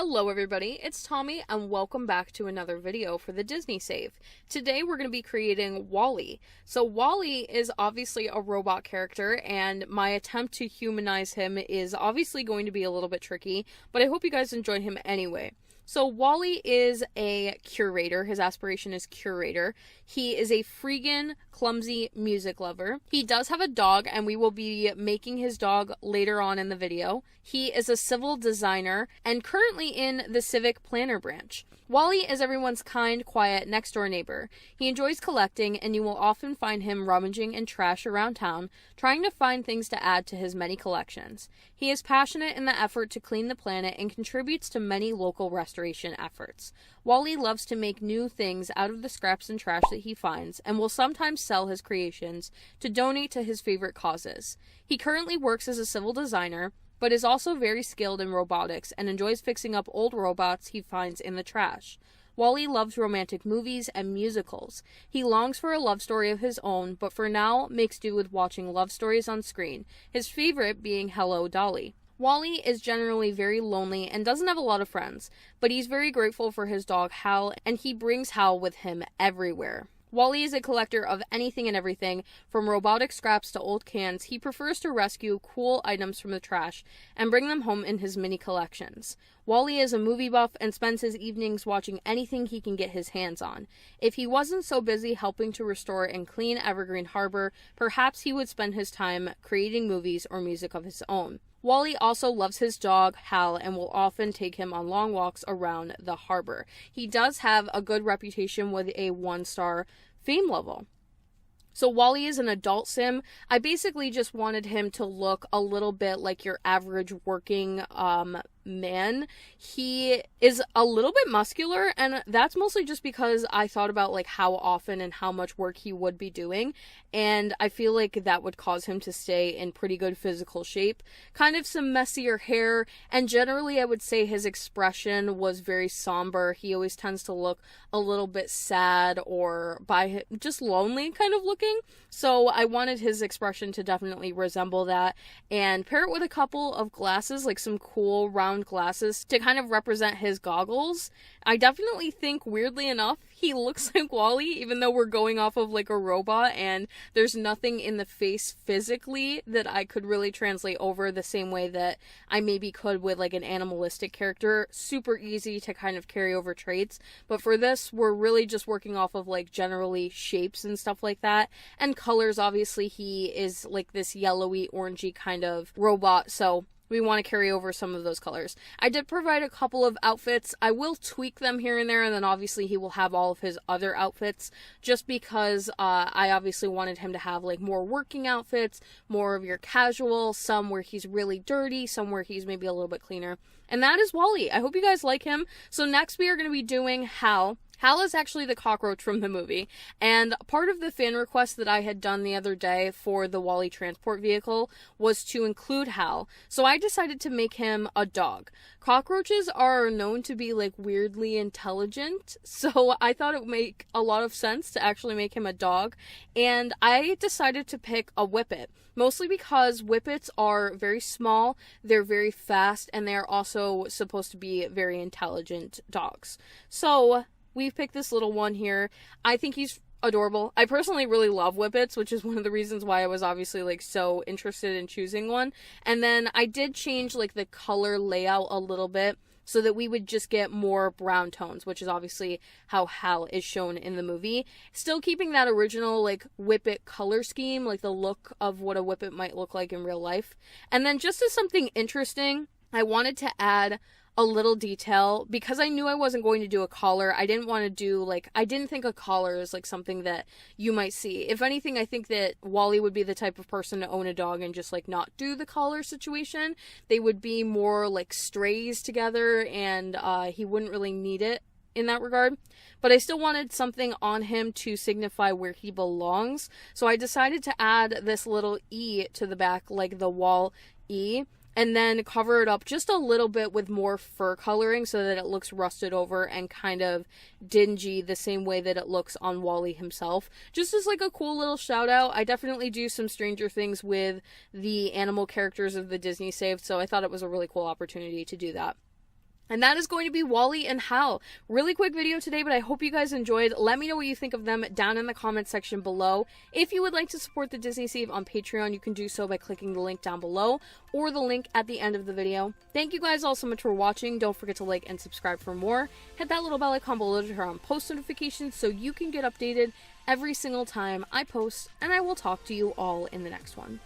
Hello everybody, it's Tommy and welcome back to another video for the Disney Save. Today we're going to be creating WALL-E. So WALL-E is obviously a robot character and my attempt to humanize him is obviously going to be a little bit tricky, but I hope you guys enjoy him anyway. So WALL-E is a curator. His aspiration is curator. He is a freaking clumsy music lover. He does have a dog and we will be making his dog later on in the video. He is a civil designer and currently in the civic planner branch. WALL-E is everyone's kind, quiet, next-door neighbor. He enjoys collecting, and you will often find him rummaging in trash around town, trying to find things to add to his many collections. He is passionate in the effort to clean the planet and contributes to many local restoration efforts. WALL-E loves to make new things out of the scraps and trash that he finds, and will sometimes sell his creations to donate to his favorite causes. He currently works as a civil designer, but is also very skilled in robotics and enjoys fixing up old robots he finds in the trash. WALL-E loves romantic movies and musicals. He longs for a love story of his own, but for now makes do with watching love stories on screen, his favorite being Hello, Dolly. WALL-E is generally very lonely and doesn't have a lot of friends, but he's very grateful for his dog Hal, and he brings Hal with him everywhere. WALL-E is a collector of anything and everything, from robotic scraps to old cans. He prefers to rescue cool items from the trash and bring them home in his mini collections. WALL-E is a movie buff and spends his evenings watching anything he can get his hands on. If he wasn't so busy helping to restore and clean Evergreen Harbor, perhaps he would spend his time creating movies or music of his own. WALL-E also loves his dog, Hal, and will often take him on long walks around the harbor. He does have a good reputation with a 1-star fame level. So WALL-E is an adult sim. I basically just wanted him to look a little bit like your average working man. He is a little bit muscular, and that's mostly just because I thought about like how often and how much work he would be doing, and I feel like that would cause him to stay in pretty good physical shape. Kind of some messier hair, and generally I would say his expression was very somber. He always tends to look a little bit sad or just lonely kind of looking, so I wanted his expression to definitely resemble that and pair it with a couple of glasses, like some cool round glasses to kind of represent his goggles. I definitely think, weirdly enough, he looks like WALL-E, even though we're going off of like a robot and there's nothing in the face physically that I could really translate over the same way that I maybe could with like an animalistic character. Super easy to kind of carry over traits, but for this we're really just working off of like generally shapes and stuff like that, and colors. Obviously he is like this yellowy orangey kind of robot, so we want to carry over some of those colors. I did provide a couple of outfits. I will tweak them here and there, and then obviously he will have all of his other outfits, just because I obviously wanted him to have like more working outfits, more of your casual, some where he's really dirty, some where he's maybe a little bit cleaner. And that is WALL-E. I hope you guys like him. So next we are going to be doing Hal. Hal is actually the cockroach from the movie, and part of the fan request that I had done the other day for the WALL-E transport vehicle was to include Hal, so I decided to make him a dog. Cockroaches are known to be like weirdly intelligent, so I thought it would make a lot of sense to actually make him a dog, and I decided to pick a Whippet, mostly because Whippets are very small, they're very fast, and they're also supposed to be very intelligent dogs. So we've picked this little one here. I think he's adorable. I personally really love Whippets, which is one of the reasons why I was obviously like so interested in choosing one. And then I did change like the color layout a little bit so that we would just get more brown tones, which is obviously how Hal is shown in the movie. Still keeping that original like Whippet color scheme, like the look of what a Whippet might look like in real life. And then just as something interesting, I wanted to add a little detail, because I knew I wasn't going to do a collar. I didn't want to do like, I didn't think a collar is like something that you might see. If anything, I think that WALL-E would be the type of person to own a dog and just like not do the collar situation. They would be more like strays together, and he wouldn't really need it in that regard. But I still wanted something on him to signify where he belongs, so I decided to add this little E to the back, like the WALL-E, and then cover it up just a little bit with more fur coloring so that it looks rusted over and kind of dingy the same way that it looks on WALL-E himself. Just as like a cool little shout out. I definitely do some Stranger Things with the animal characters of the Disney Save, so I thought it was a really cool opportunity to do that. And that is going to be Wally and Hal. Really quick video today, but I hope you guys enjoyed. Let me know what you think of them down in the comment section below. If you would like to support the Disney Save on Patreon, you can do so by clicking the link down below or the link at the end of the video. Thank you guys all so much for watching. Don't forget to like and subscribe for more. Hit that little bell icon below to turn on post notifications so you can get updated every single time I post, and I will talk to you all in the next one.